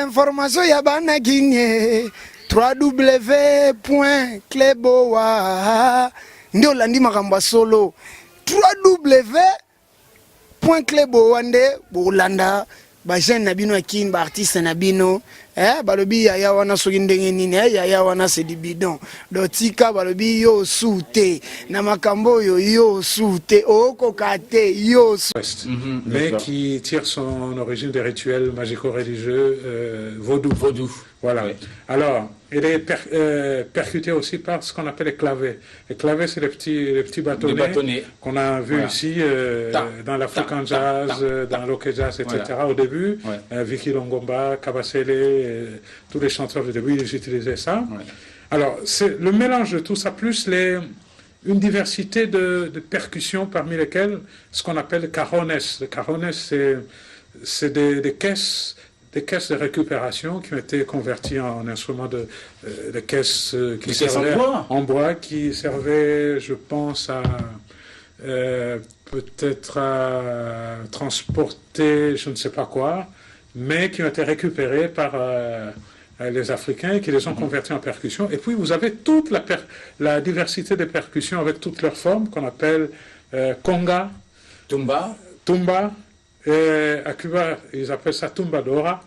information ya bana kinye www.kleboa ndio landi makamba solo www.kleboa nde bolanda ba jeune na bino akin ba artiste na bino balobi ya wana soki ndenge nini ya wana c'est du bidon dotika balobi yo sute na makambo yo sute okokate yo mais qui tire son origine des rituels magico-religieux vaudou. Voilà. Oui. Alors, il est percuté aussi par ce qu'on appelle les clavets. Les clavets, c'est les petits bâtonnets qu'on a vus ici dans l'African Jazz, dans l'Ok Jazz, etc. Au début, Vicky Longomba, Kabasele, tous les chanteurs du début, ils utilisaient ça. Ouais. Alors, c'est le mélange de tout ça, plus une diversité de percussions, parmi lesquelles ce qu'on appelle le cajones. Le cajones, c'est des caisses de récupération qui ont été converties en instruments de caisses qui servaient en bois, qui servaient, je pense, à peut-être à transporter je ne sais pas quoi, mais qui ont été récupérées par les Africains et qui les ont convertis en percussions. Et puis vous avez toute la diversité des percussions avec toutes leurs formes qu'on appelle conga, tumba. Et à Cuba, ils appellent ça tumbadora,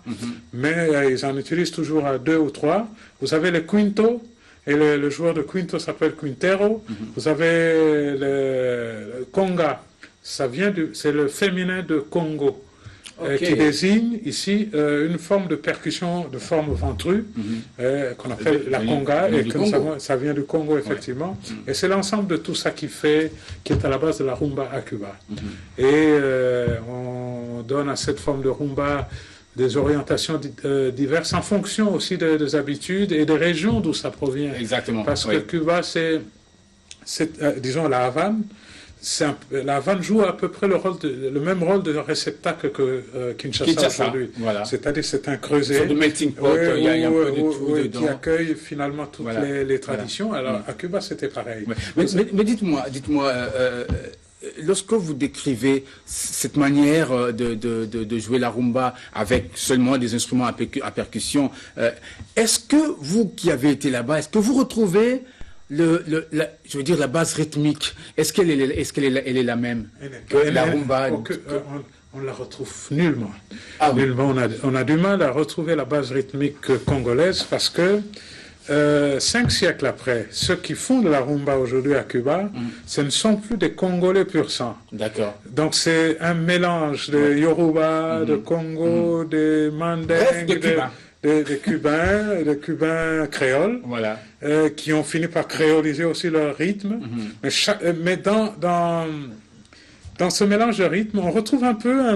mais ils en utilisent toujours à 2 ou 3. Vous avez le quinto, et le joueur de quinto s'appelle quintero. Vous avez le conga, c'est le féminin de Congo, qui désigne ici une forme de percussion de forme ventrue, qu'on appelle la conga, et que ça vient du Congo, effectivement. Ouais. Et c'est l'ensemble de tout ça qui est à la base de la rumba à Cuba. Et on donne à cette forme de rumba des orientations diverses en fonction aussi des habitudes et des régions d'où ça provient. Exactement. Parce que Cuba, c'est disons, la Havane. La Havane joue à peu près le même rôle de réceptacle que Kinshasa aujourd'hui. Voilà. C'est-à-dire c'est un creuset de melting pot, il y a un peu de tout dedans. Qui accueille finalement toutes les traditions. Voilà. Alors à Cuba c'était pareil. Mais dites-moi, lorsque vous décrivez cette manière de jouer la rumba avec seulement des instruments à percussion, est-ce que vous qui avez été là-bas, est-ce que vous retrouvez je veux dire la base rythmique, est-ce qu'elle est la même que la rumba? On la retrouve nullement. Nullement, on a du mal à retrouver la base rythmique congolaise parce que 5 siècles après, ceux qui font de la rumba aujourd'hui à Cuba, ce ne sont plus des Congolais pur sang. D'accord. Donc c'est un mélange de Yoruba, de Congo, de Mandingue, des Cubains créoles, voilà. Qui ont fini par créoliser aussi leur rythme. Mais dans ce mélange de rythme, on retrouve un peu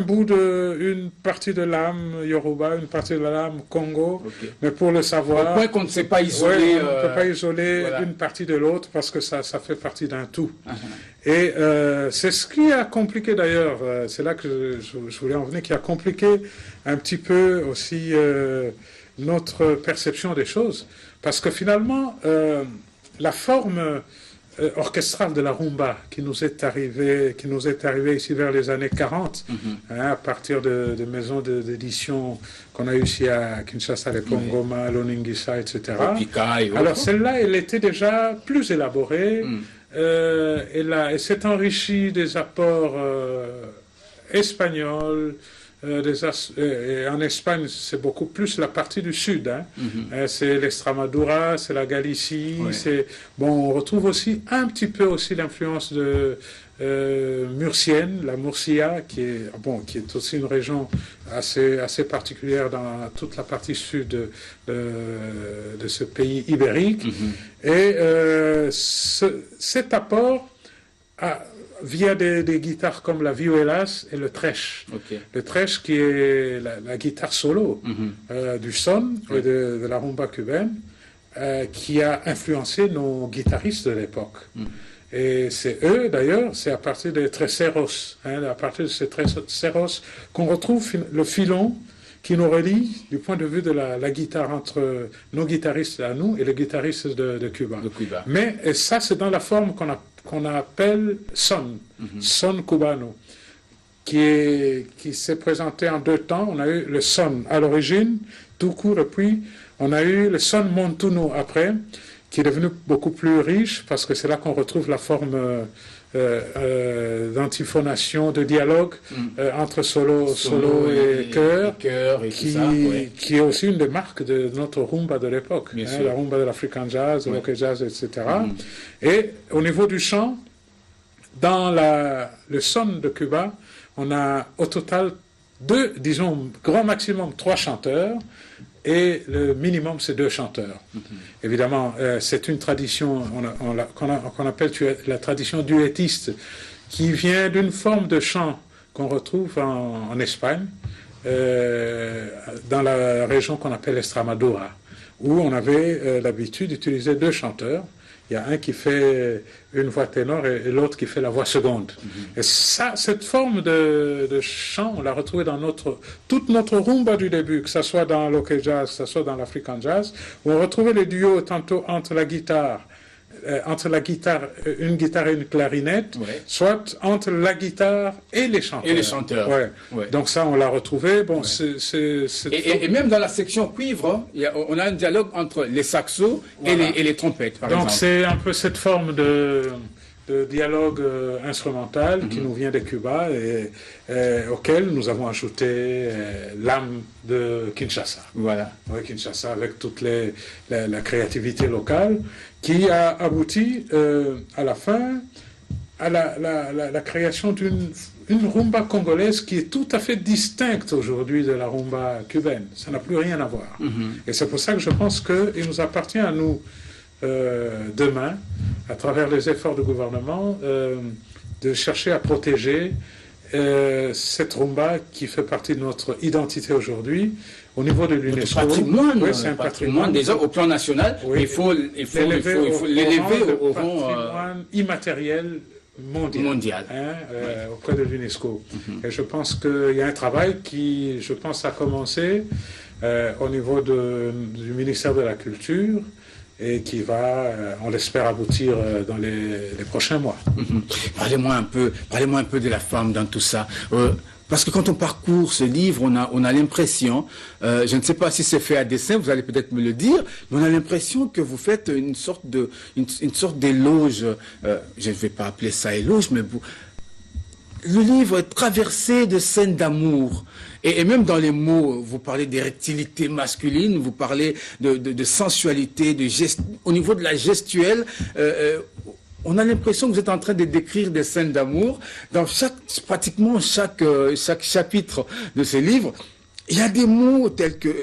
une partie de l'âme Yoruba, une partie de l'âme Congo, mais pour le savoir... Au point qu'on ne sait pas isoler... on ne peut pas isoler une partie de l'autre parce que ça fait partie d'un tout. Et c'est ce qui a compliqué d'ailleurs, c'est là que je voulais en venir, qui a compliqué un petit peu aussi notre perception des choses. Parce que finalement, la forme orchestrale de la rumba qui nous est arrivée ici vers les années 40, à partir de maisons d'édition qu'on a eu ici à Kinshasa, les Kongoma, Loningisa, etc. Alors celle-là, elle était déjà plus élaborée, elle s'est enrichie des apports espagnols, et en Espagne, c'est beaucoup plus la partie du sud. C'est l'Extremadura, c'est la Galicie. On retrouve aussi un petit peu aussi l'influence de murcienne, la Murcia, qui est aussi une région assez particulière dans toute la partie sud de ce pays ibérique. Et cet apport via des guitares comme la vihuelas et le tresh. Le tresh qui est la guitare solo du son et de la rumba cubaine, qui a influencé nos guitaristes de l'époque. Et c'est eux, d'ailleurs, c'est à partir des treseros, à partir de ces treseros qu'on retrouve le filon qui nous relie du point de vue de la guitare entre nos guitaristes à nous et les guitaristes de Cuba. Mais ça, c'est dans la forme qu'on appelle son cubano, qui s'est présenté en 2 temps. On a eu le son à l'origine, tout court. Et puis, on a eu le son montuno après, qui est devenu beaucoup plus riche, parce que c'est là qu'on retrouve la forme d'antiphonation, de dialogue entre solo et chœur, qui est aussi une des marques de notre rumba de l'époque, la rumba de l'African jazz, le jazz, etc. Et au niveau du chant, dans le son de Cuba, on a au total disons, grand maximum 3 chanteurs, et le minimum, c'est 2 chanteurs. Évidemment, c'est une tradition qu'on appelle la tradition duettiste, qui vient d'une forme de chant qu'on retrouve en Espagne, dans la région qu'on appelle Extremadura, où on avait l'habitude d'utiliser 2 chanteurs. Il y a un qui fait une voix ténor et l'autre qui fait la voix seconde. Et ça, cette forme de chant, on l'a retrouvée dans toute notre rumba du début, que ce soit dans l'ok jazz, que ce soit dans l'African jazz, où on retrouvait les duos tantôt entre la guitare, une guitare et une clarinette, soit entre la guitare et les chanteurs. Et les chanteurs. Donc ça, on l'a retrouvé. Bon, et même dans la section cuivre, on a un dialogue entre les saxos et les trompettes, par exemple. Donc c'est un peu cette forme de dialogue instrumental qui nous vient de Cuba et auquel nous avons ajouté l'âme de Kinshasa. Voilà. Oui, Kinshasa, avec toute la créativité locale, qui a abouti à la fin à la création d'une rumba congolaise qui est tout à fait distincte aujourd'hui de la rumba cubaine. Ça n'a plus rien à voir. Et c'est pour ça que je pense qu'il nous appartient à nous, demain, à travers les efforts du gouvernement, de chercher à protéger cette rumba qui fait partie de notre identité aujourd'hui. Au niveau de l'UNESCO, c'est un patrimoine déjà au plan national, mais il faut l'élever au rang immatériel mondial. Auprès de l'UNESCO. Et je pense qu'il y a un travail qui, je pense, a commencé au niveau du ministère de la Culture, et qui va, on l'espère, aboutir dans les prochains mois. Parlez-moi un peu de la femme dans tout ça. Parce que quand on parcourt ce livre, on a l'impression, je ne sais pas si c'est fait à dessein, vous allez peut-être me le dire, mais on a l'impression que vous faites une sorte d'éloge, je ne vais pas appeler ça éloge, mais le livre est traversé de scènes d'amour. Et même dans les mots, vous parlez d'érectilité masculine, vous parlez de sensualité, au niveau de la gestuelle. On a l'impression que vous êtes en train de décrire des scènes d'amour. Dans pratiquement chaque chapitre de ce livre, il y a des mots tels que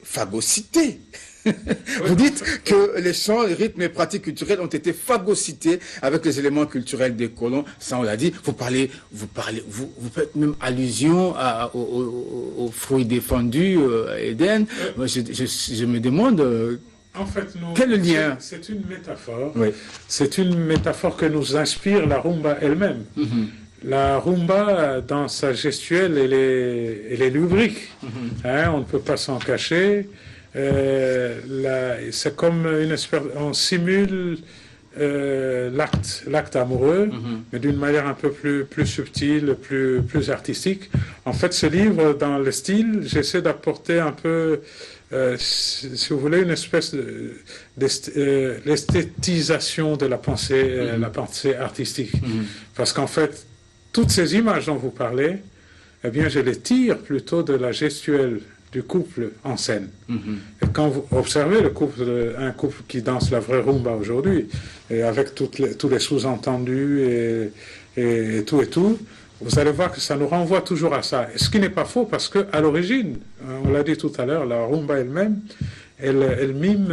phagocité. Vous dites que les chants, les rythmes et pratiques culturelles ont été phagocytés avec les éléments culturels des colons. Ça, on l'a dit. Vous faites même allusion aux fruits défendus, Eden. Moi, je me demande. En fait, quel lien? C'est une métaphore. C'est une métaphore que nous inspire la rumba elle-même. La rumba, dans sa gestuelle, elle est lubrique. On ne peut pas s'en cacher. C'est comme une espèce, on simule l'acte amoureux, mais d'une manière un peu plus subtile, plus artistique. En fait, ce livre, dans le style, j'essaie d'apporter un peu, si vous voulez, une espèce l'esthétisation de la pensée artistique. Parce qu'en fait, toutes ces images dont vous parlez, eh bien, je les tire plutôt de la gestuelle du couple en scène. Et quand vous observez un couple qui danse la vraie rumba aujourd'hui, et avec tous les sous-entendus et tout, vous allez voir que ça nous renvoie toujours à ça. Ce qui n'est pas faux, parce qu'à l'origine, on l'a dit tout à l'heure, la rumba elle-même, elle mime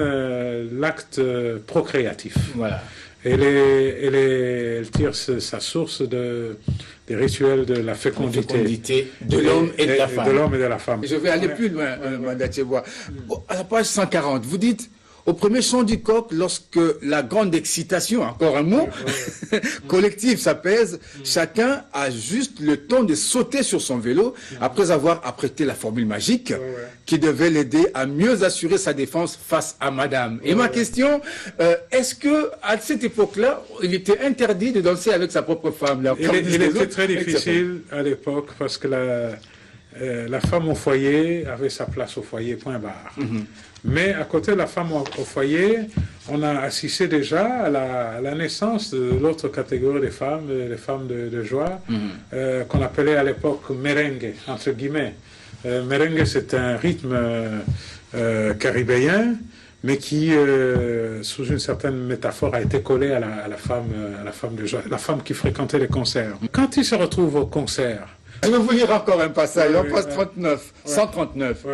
l'acte procréatif. Voilà. Elle tire sa source des rituels de la fécondité de l'homme et de la femme. De l'homme et de la femme. Je vais aller plus loin, Mandatchebois. À la page 140, vous dites, au premier chant du coq, lorsque la grande excitation, encore un mot, collective s'apaise, chacun a juste le temps de sauter sur son vélo après avoir apprêté la formule magique qui devait l'aider à mieux assurer sa défense face à madame. Et ma question, est-ce que à cette époque-là, il était interdit de danser avec sa propre femme? Il était très difficile à l'époque parce que la femme au foyer avait sa place au foyer, point barre. Mais à côté de la femme au foyer, on a assisté déjà à la naissance de l'autre catégorie des femmes, les femmes de joie, qu'on appelait à l'époque merengue, entre guillemets. Merengue, c'est un rythme caribéen, mais qui, sous une certaine métaphore, a été collé à la femme de joie, la femme qui fréquentait les concerts. Quand ils se retrouvent au concert, je vais vous lire encore un passage, on passe 139.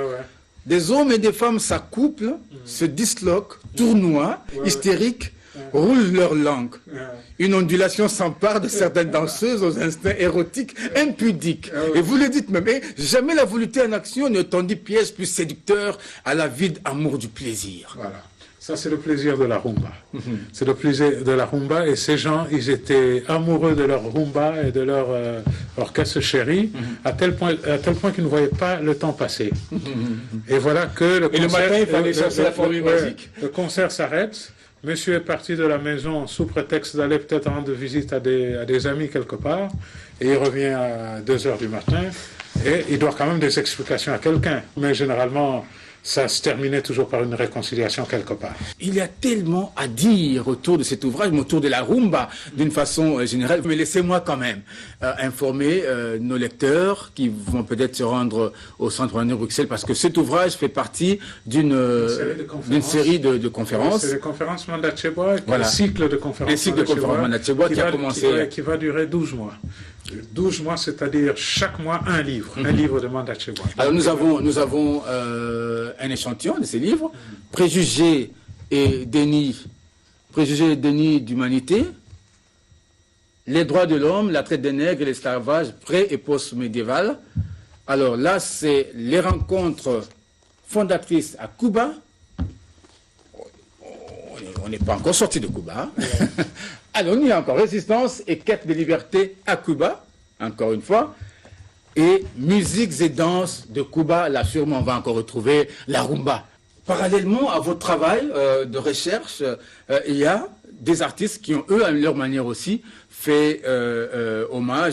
Des hommes et des femmes s'accouplent, se disloquent, tournoient, hystériques, roulent leur langue. Une ondulation s'empare de certaines danseuses aux instincts érotiques impudiques. Et vous le dites même, jamais la volonté en action ne tendit piège plus séducteur à la vide amour du plaisir. Voilà. Ça, c'est le plaisir de la rumba. C'est le plaisir de la rumba. Et ces gens, ils étaient amoureux de leur rumba et de leur orchestre chéri, à tel point qu'ils ne voyaient pas le temps passer. Et voilà que le concert... Et le matin, il fallait chercher la formule magique. Le concert s'arrête. Monsieur est parti de la maison sous prétexte d'aller peut-être rendre visite à des amis quelque part. Et il revient à 2 h du matin. Et il doit quand même des explications à quelqu'un. Mais généralement... ça se terminait toujours par une réconciliation quelque part. Il y a tellement à dire autour de cet ouvrage, autour de la rumba, d'une façon générale. Mais laissez-moi quand même informer nos lecteurs qui vont peut-être se rendre au Centre Rwanda de Bruxelles, parce que cet ouvrage fait partie d'une série de conférences. C'est les conférences Mandacheboa, le cycle de conférences. Le cycle de conférences Mandacheboa qui a commencé... qui va durer 12 mois. 12 mois, c'est-à-dire chaque mois un livre, un livre de Mandacheboa. Alors nous avons un échantillon de ces livres, Préjugés et déni d'humanité, Les droits de l'homme, la traite des nègres et l'esclavage pré- et post-médiéval. Alors là, c'est les rencontres fondatrices à Cuba. On n'est pas encore sorti de Cuba. Alors, il y a encore résistance et quête de liberté à Cuba, encore une fois. Et musiques et danses de Cuba, là sûrement on va encore retrouver la rumba. Parallèlement à votre travail de recherche, il y a des artistes qui ont, eux, à leur manière aussi, fait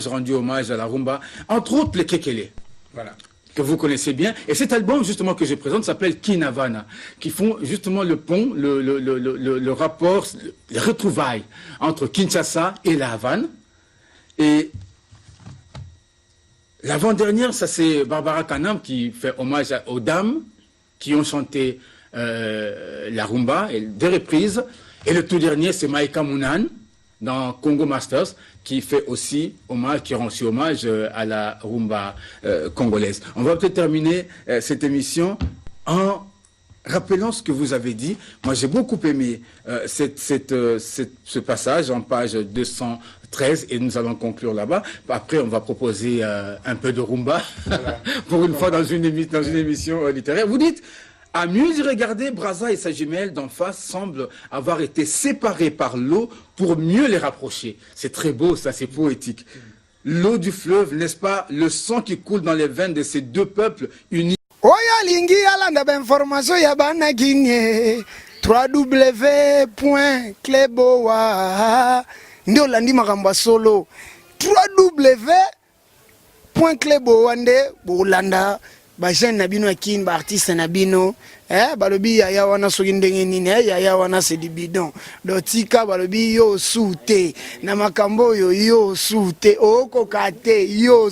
rendu hommage à la rumba. Entre autres, les Kekele. Voilà. Que vous connaissez bien. Et cet album, justement, que je présente, s'appelle Kinavana, qui font justement le pont, le rapport, les retrouvailles entre Kinshasa et la Havane. Et l'avant-dernière, ça c'est Barbara Kanam qui fait hommage aux dames qui ont chanté la rumba, et des reprises. Et le tout dernier, c'est Maïka Mounan, dans Congo Masters, qui fait aussi hommage, qui rend aussi hommage à la rumba congolaise. On va peut-être terminer cette émission en rappelant ce que vous avez dit. Moi, j'ai beaucoup aimé ce passage en page 213 et nous allons conclure là-bas. Après, on va proposer un peu de rumba, voilà. Pour une fois dans une émission littéraire. Vous dites... À mieux y regarder, Brazza et sa jumelle d'en face semblent avoir été séparés par l'eau pour mieux les rapprocher. C'est très beau, ça, c'est poétique. L'eau du fleuve, n'est-ce pas, le sang qui coule dans les veines de ces deux peuples unis. Oya lingi alanda ba information ya bana kinye www.kleboa ndio landi makambo solo www.kleboa nde bolanda ba jeune na bino akini ba artiste na bino balobi ya wana soki ndenge nini ya wana c'est du bidon dotika balobi yo sute na makambo yo sute oko kate yo